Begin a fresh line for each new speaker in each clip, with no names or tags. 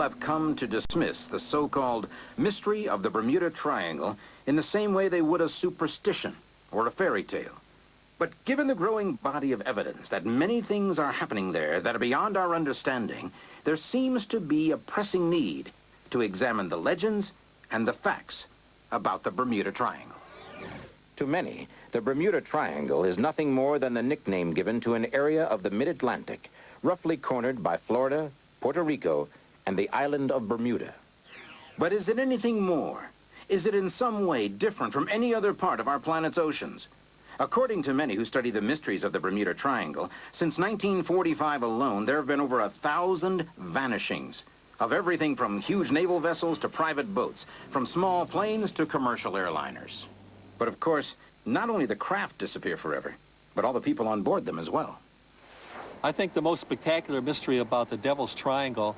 people have come to dismiss the so-called mystery of the Bermuda Triangle in the same way they would a superstition or a fairy tale. But given the growing body of evidence that many things are happening there that are beyond our understanding, there seems to be a pressing need to examine the legends and the facts about the Bermuda Triangle. To many, the Bermuda Triangle is nothing more than the nickname given to an area of the mid-Atlantic, roughly cornered by Florida, Puerto Rico, and the island of Bermuda. But is it anything more? Is it in some way different from any other part of our planet's oceans? According to many who study the mysteries of the Bermuda Triangle, since 1945 alone, there have been over 1,000 vanishings of everything from huge naval vessels to private boats, from small planes to commercial airliners. But of course, not only the craft disappear forever, but all the people on board them as well.
I think the most spectacular mystery about the Devil's Triangle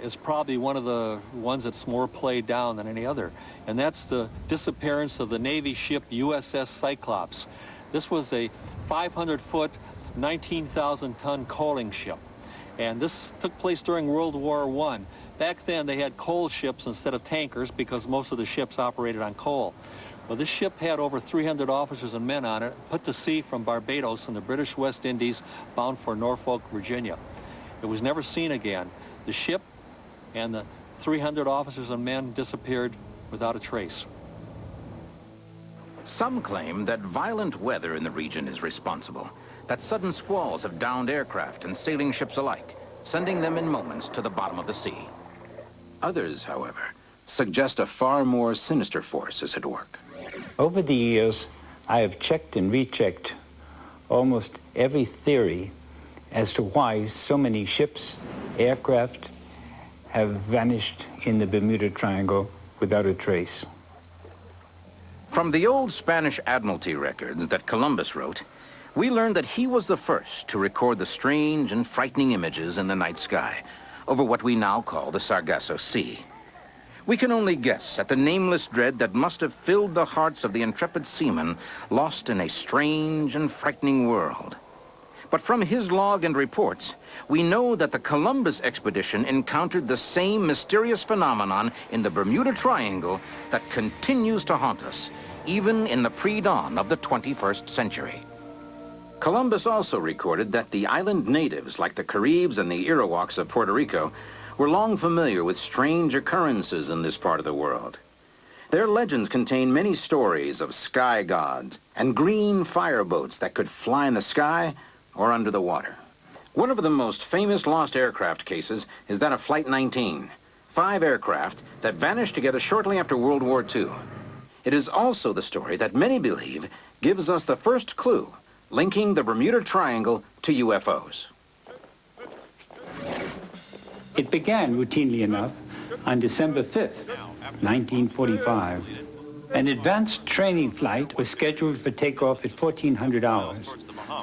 is probably one of the ones that's more played down than any other, and that's the disappearance of the Navy ship USS Cyclops. This was a 500-foot, 19,000-ton coaling ship, and this took place during World War I. Back then, they had coal ships instead of tankers because most of the ships operated on coal. Well, this ship had over 300 officers and men on it, put to sea from Barbados in the British West Indies, bound for Norfolk, Virginia. It was never seen again. The ship and the 300 officers and men disappeared without a trace.
Some claim that violent weather in the region is responsible, that sudden squalls have downed aircraft and sailing ships alike, sending them in moments to the bottom of the sea. Others, however, suggest a far more sinister force is at work.
Over the years, I have checked and rechecked almost every theory as to why so many ships, aircraft, have vanished in the Bermuda Triangle without a trace.
From the old Spanish Admiralty records that Columbus wrote, we learned that he was the first to record the strange and frightening images in the night sky over what we now call the Sargasso Sea. We can only guess at the nameless dread that must have filled the hearts of the intrepid seamen lost in a strange and frightening world. But from his log and reports, we know that the Columbus expedition encountered the same mysterious phenomenon in the Bermuda Triangle that continues to haunt us, even in the pre-dawn of the 21st century. Columbus also recorded that the island natives, like the Caribs and the Iroquois of Puerto Rico, were long familiar with strange occurrences in this part of the world. Their legends contain many stories of sky gods and green fireboats that could fly in the sky or under the water. One of the most famous lost aircraft cases is that of Flight 19, 5 aircraft that vanished together shortly after World War II. It is also the story that many believe gives us the first clue linking the Bermuda Triangle to UFOs.
It began routinely enough on December 5th, 1945. An advanced training flight was scheduled for takeoff at 1400 hours.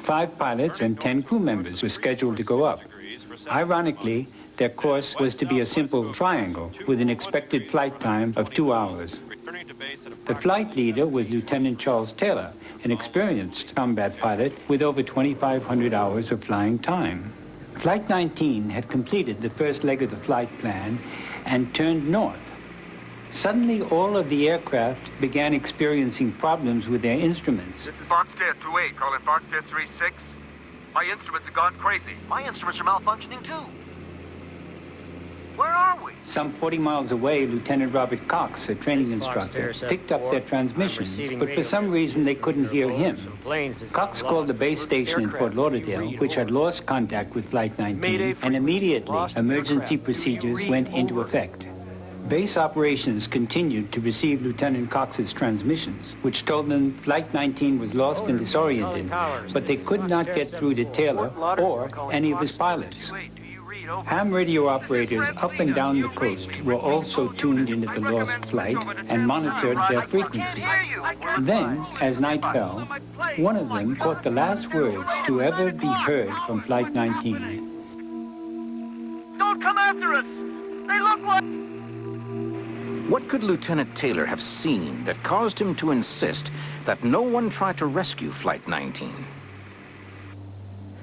5 pilots and 10 crew members were scheduled to go up. Ironically, their course was to be a simple triangle with an expected flight time of 2 hours. The flight leader was Lieutenant Charles Taylor, an experienced combat pilot with over 2,500 hours of flying time. Flight 19 had completed the first leg of the flight plan and turned north. Suddenly, all of the aircraft began experiencing problems with their instruments.
This is Foxtrot 28, calling Foxtrot 36. My instruments have gone crazy. My instruments are malfunctioning too. Where are we?
Some 40 miles away, Lieutenant Robert Cox, a training instructor, picked up their transmissions, but for some reason they couldn't hear him. Cox called the base station in Fort Lauderdale, which had lost contact with Flight 19, and immediately emergency procedures went into effect. Base operations continued to receive Lieutenant Cox's transmissions, which told them Flight 19 was lost and disoriented, but they could not get through to Taylor or any of his pilots. Ham radio operators up and down the coast were also tuned into the lost flight and monitored their frequency. Then, as night fell, one of them caught the last words to ever be heard from Flight 19.
Don't come after us! They look like...
What could Lieutenant Taylor have seen that caused him to insist that no one try to rescue Flight 19?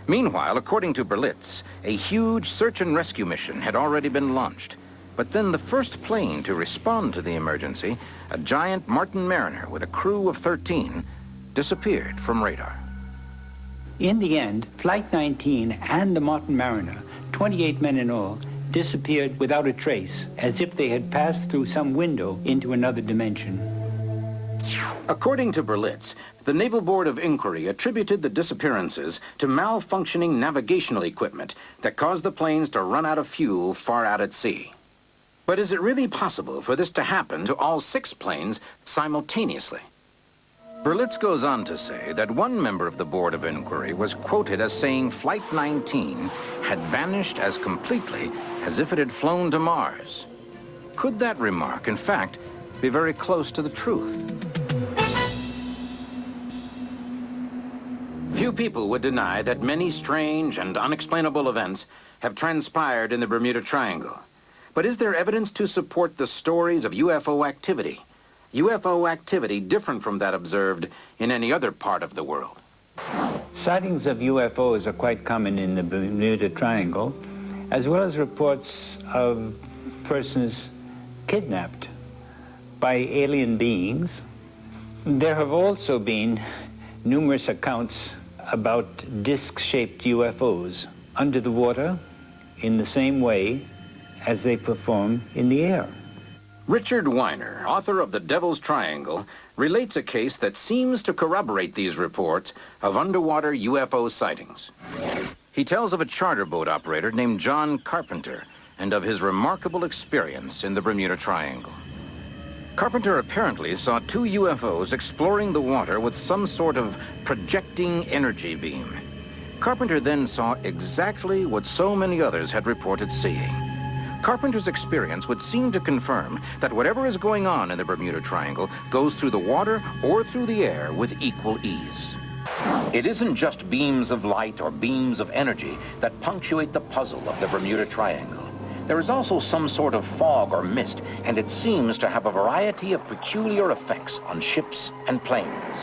Meanwhile, according to Berlitz, a huge search and rescue mission had already been launched. But then the first plane to respond to the emergency, a giant Martin Mariner with a crew of 13, disappeared from radar.
In the end, Flight 19 and the Martin Mariner, 28 men in all, disappeared without a trace, as if they had passed through some window into another dimension.
According to Berlitz, the Naval Board of Inquiry attributed the disappearances to malfunctioning navigational equipment that caused the planes to run out of fuel far out at sea. But is it really possible for this to happen to all 6 planes simultaneously? Berlitz goes on to say that one member of the Board of Inquiry was quoted as saying Flight 19 had vanished as completely as if it had flown to Mars. Could that remark, in fact, be very close to the truth? Few people would deny that many strange and unexplainable events have transpired in the Bermuda Triangle. But is there evidence to support the stories of UFO activity? UFO activity different from that observed in any other part of the world?
Sightings of UFOs are quite common in the Bermuda Triangle, as well as reports of persons kidnapped by alien beings. There have also been numerous accounts about disc-shaped UFOs under the water in the same way as they perform in the air.
Richard Weiner, author of The Devil's Triangle, relates a case that seems to corroborate these reports of underwater UFO sightings. He tells of a charter boat operator named John Carpenter and of his remarkable experience in the Bermuda Triangle. Carpenter apparently saw 2 UFOs exploring the water with some sort of projecting energy beam. Carpenter then saw exactly what so many others had reported seeing. Carpenter's experience would seem to confirm that whatever is going on in the Bermuda Triangle goes through the water or through the air with equal ease. It isn't just beams of light or beams of energy that punctuate the puzzle of the Bermuda Triangle. There is also some sort of fog or mist, and it seems to have a variety of peculiar effects on ships and planes.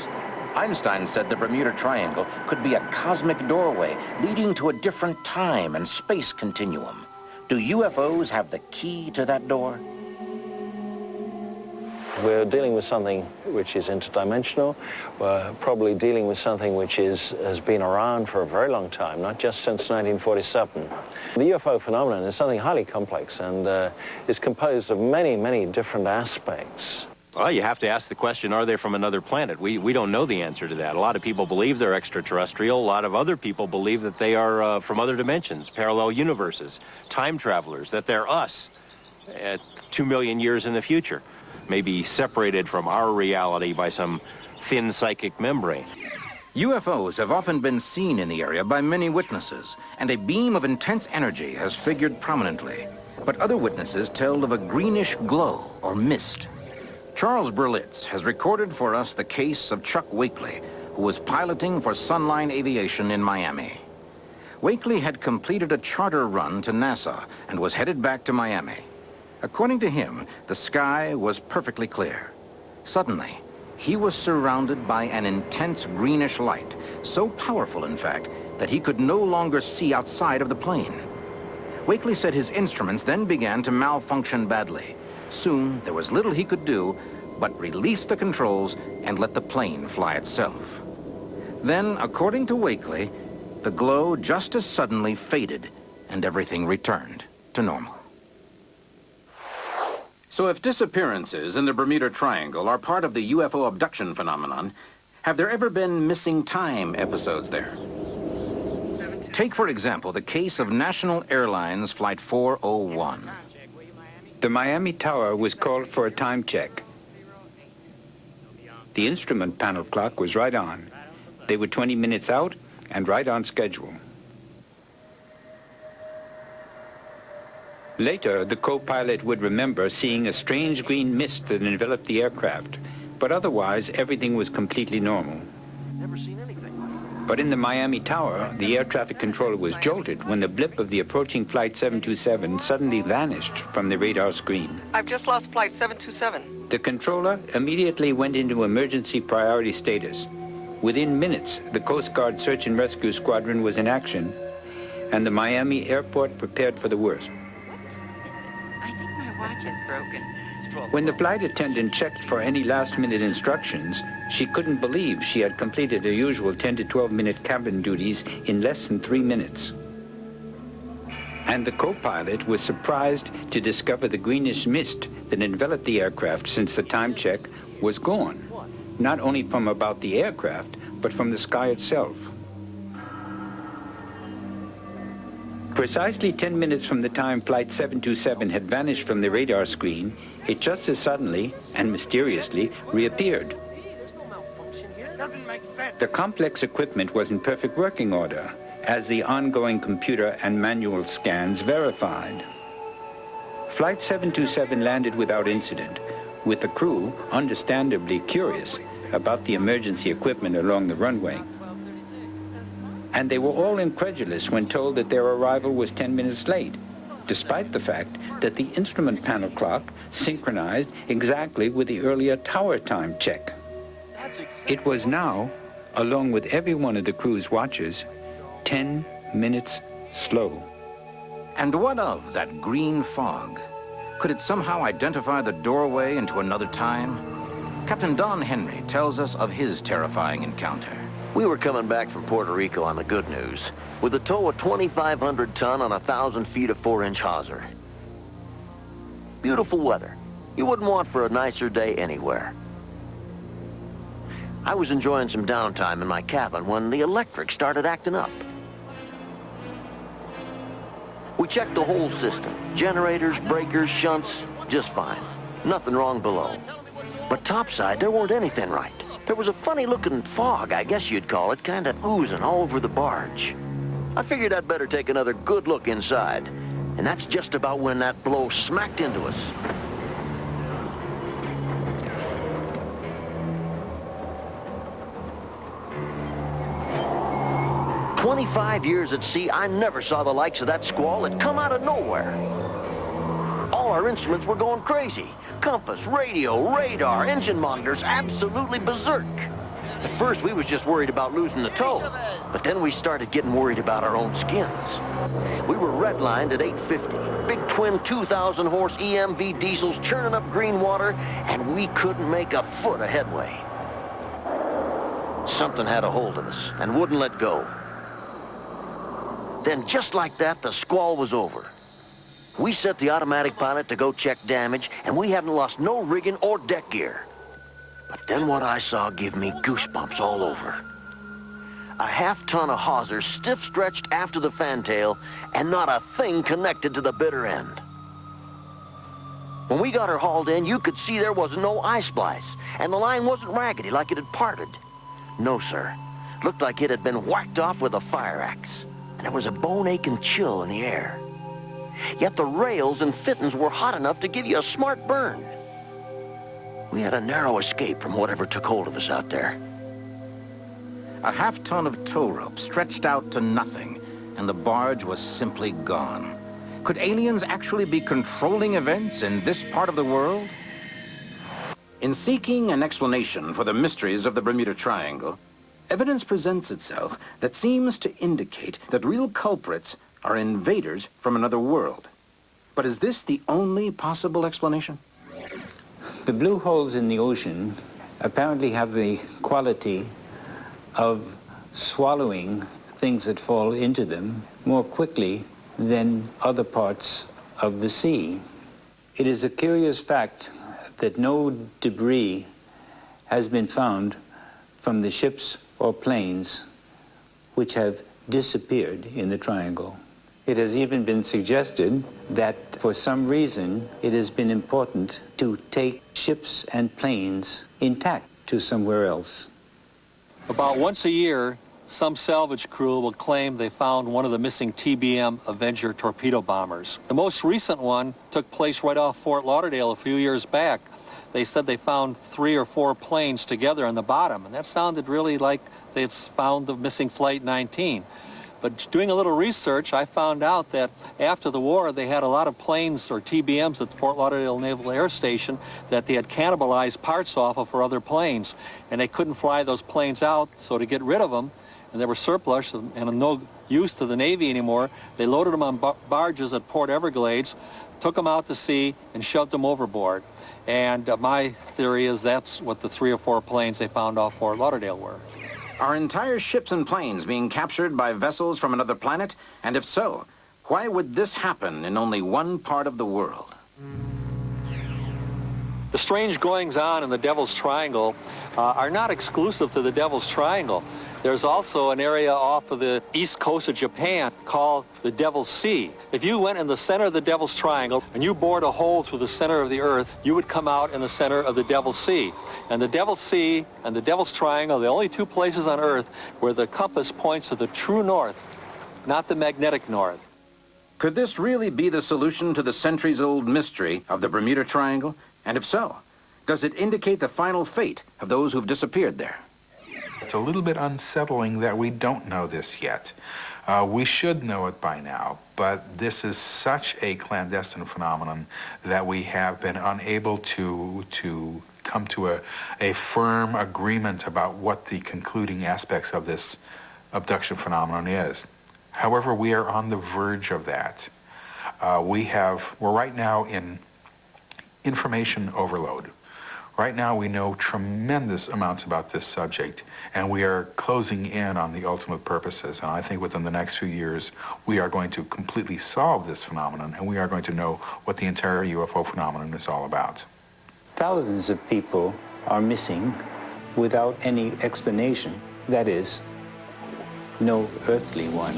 Einstein said the Bermuda Triangle could be a cosmic doorway leading to a different time and space continuum. Do UFOs have the key to that door?
We're dealing with something which is interdimensional. We're probably dealing with something which has been around for a very long time, not just since 1947. The UFO phenomenon is something highly complex and is composed of many, many different aspects.
Well, you have to ask the question, are they from another planet? We don't know the answer to that. A lot of people believe they're extraterrestrial. A lot of other people believe that they are from other dimensions, parallel universes, time travelers, that they're us at 2 million years in the future, maybe separated from our reality by some thin psychic membrane.
UFOs have often been seen in the area by many witnesses, and a beam of intense energy has figured prominently. But other witnesses tell of a greenish glow or mist. Charles Berlitz has recorded for us the case of Chuck Wakely, who was piloting for Sunline Aviation in Miami. Wakely had completed a charter run to Nassau and was headed back to Miami. According to him, the sky was perfectly clear. Suddenly, he was surrounded by an intense greenish light, so powerful, in fact, that he could no longer see outside of the plane. Wakely said his instruments then began to malfunction badly. Soon, there was little he could do but release the controls and let the plane fly itself. Then, according to Wakely, the glow just as suddenly faded and everything returned to normal. So if disappearances in the Bermuda Triangle are part of the UFO abduction phenomenon, have there ever been missing time episodes there? Take, for example, the case of National Airlines Flight 401.
The Miami Tower was called for a time check. The instrument panel clock was right on. They were 20 minutes out and right on schedule. Later, the co-pilot would remember seeing a strange green mist that enveloped the aircraft, but otherwise everything was completely normal.
Never seen anything.
But in the Miami Tower, the air traffic controller was jolted when the blip of the approaching Flight 727 suddenly vanished from the radar screen.
I've just lost Flight 727.
The controller immediately went into emergency priority status. Within minutes, the Coast Guard Search and Rescue Squadron was in action, and the Miami airport prepared for the worst.
I think my watch is broken.
When the flight attendant checked for any last-minute instructions, she couldn't believe she had completed her usual 10 to 12-minute cabin duties in less than 3 minutes. And the co-pilot was surprised to discover the greenish mist that enveloped the aircraft since the time check was gone, not only from about the aircraft, but from the sky itself. Precisely 10 minutes from the time Flight 727 had vanished from the radar screen, it just as suddenly and mysteriously reappeared. The complex equipment was in perfect working order, as the ongoing computer and manual scans verified. Flight 727 landed without incident, with the crew understandably curious about the emergency equipment along the runway. And they were all incredulous when told that their arrival was 10 minutes late, despite the fact that the instrument panel clock synchronized exactly with the earlier tower time check. It was now, along with every one of the crew's watches, 10 minutes slow.
And what of that green fog? Could it somehow identify the doorway into another time? Captain Don Henry tells us of his terrifying encounter.
We were coming back from Puerto Rico on the good news, with a tow of 2,500 ton on 1,000 feet of 4-inch hawser. Beautiful weather. You wouldn't want for a nicer day anywhere. I was enjoying some downtime in my cabin when the electric started acting up. We checked the whole system. Generators, breakers, shunts, just fine. Nothing wrong below. But topside, there weren't anything right. There was a funny-looking fog, I guess you'd call it, kind of oozing all over the barge. I figured I'd better take another good look inside. And that's just about when that blow smacked into us. "25 years at sea, I never saw the likes of that squall. It come out of nowhere. All our instruments were going crazy. Compass, radio, radar, engine monitors, absolutely berserk. At first, we was just worried about losing the tow. But then we started getting worried about our own skins. We were redlined at 850. Big twin 2,000-horse EMV diesels churning up green water, and we couldn't make a foot of headway. Something had a hold of us and wouldn't let go. Then just like that, the squall was over. We set the automatic pilot to go check damage, and we haven't lost no rigging or deck gear. But then what I saw gave me goosebumps all over. A half-ton of hawser stiff-stretched after the fantail, and not a thing connected to the bitter end. When we got her hauled in, you could see there was no eye splice, and the line wasn't raggedy like it had parted. No, sir. Looked like it had been whacked off with a fire axe, and there was a bone-aching chill in the air. Yet the rails and fittings were hot enough to give you a smart burn. We had a narrow escape from whatever took hold of us out there.
A half-ton of tow rope stretched out to nothing, and the barge was simply gone. Could aliens actually be controlling events in this part of the world? In seeking an explanation for the mysteries of the Bermuda Triangle, evidence presents itself that seems to indicate that real culprits are invaders from another world. But is this the only possible explanation?
The blue holes in the ocean apparently have the quality of swallowing things that fall into them more quickly than other parts of the sea. It is a curious fact that no debris has been found from the ships or planes which have disappeared in the triangle. It has even been suggested that for some reason it has been important to take ships and planes intact to somewhere else.
About once a year, some salvage crew will claim they found one of the missing TBM Avenger torpedo bombers. The most recent one took place right off Fort Lauderdale a few years back. They said they found 3 or 4 planes together on the bottom, and that sounded really like they'd found the missing Flight 19. But doing a little research, I found out that after the war, they had a lot of planes or TBMs at the Fort Lauderdale Naval Air Station that they had cannibalized parts off of for other planes. And they couldn't fly those planes out, so to get rid of them, and they were surplus and of no use to the Navy anymore, they loaded them on barges at Port Everglades, took them out to sea, and shoved them overboard. And my theory is that's what the 3 or 4 planes they found off Fort Lauderdale were.
Are entire ships and planes being captured by vessels from another planet? And if so, why would this happen in only one part of the world?
The strange goings-on in the Devil's Triangle are not exclusive to the Devil's Triangle. There's also an area off of the east coast of Japan called the Devil's Sea. If you went in the center of the Devil's Triangle and you bored a hole through the center of the Earth, you would come out in the center of the Devil's Sea. And the Devil's Sea and the Devil's Triangle are the only 2 places on Earth where the compass points to the true north, not the magnetic north.
Could this really be the solution to the centuries-old mystery of the Bermuda Triangle? And if so, does it indicate the final fate of those who've disappeared there?
It's a little bit unsettling that we don't know this yet. We should know it by now, but this is such a clandestine phenomenon that we have been unable to come to a firm agreement about what the concluding aspects of this abduction phenomenon is. However, we are on the verge of that. We're right now in information overload. Right now we know tremendous amounts about this subject, and we are closing in on the ultimate purposes. And I think within the next few years we are going to completely solve this phenomenon, and we are going to know what the entire UFO phenomenon is all about.
Thousands of people are missing without any explanation. That is, no earthly one.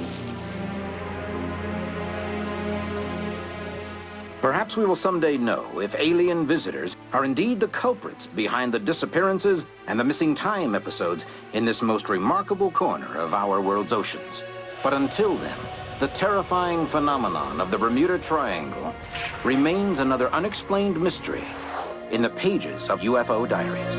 Perhaps we will someday know if alien visitors are indeed the culprits behind the disappearances and the missing time episodes in this most remarkable corner of our world's oceans. But until then, the terrifying phenomenon of the Bermuda Triangle remains another unexplained mystery in the pages of UFO diaries.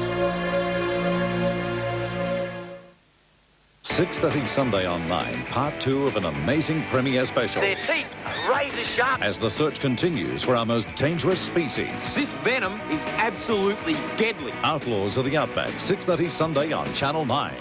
6:30 Sunday on 9, part 2 of an amazing premiere special.
Their teeth are razor sharp.
As the search continues for our most dangerous species.
This venom is absolutely deadly.
Outlaws of the Outback, 6:30 Sunday on Channel 9.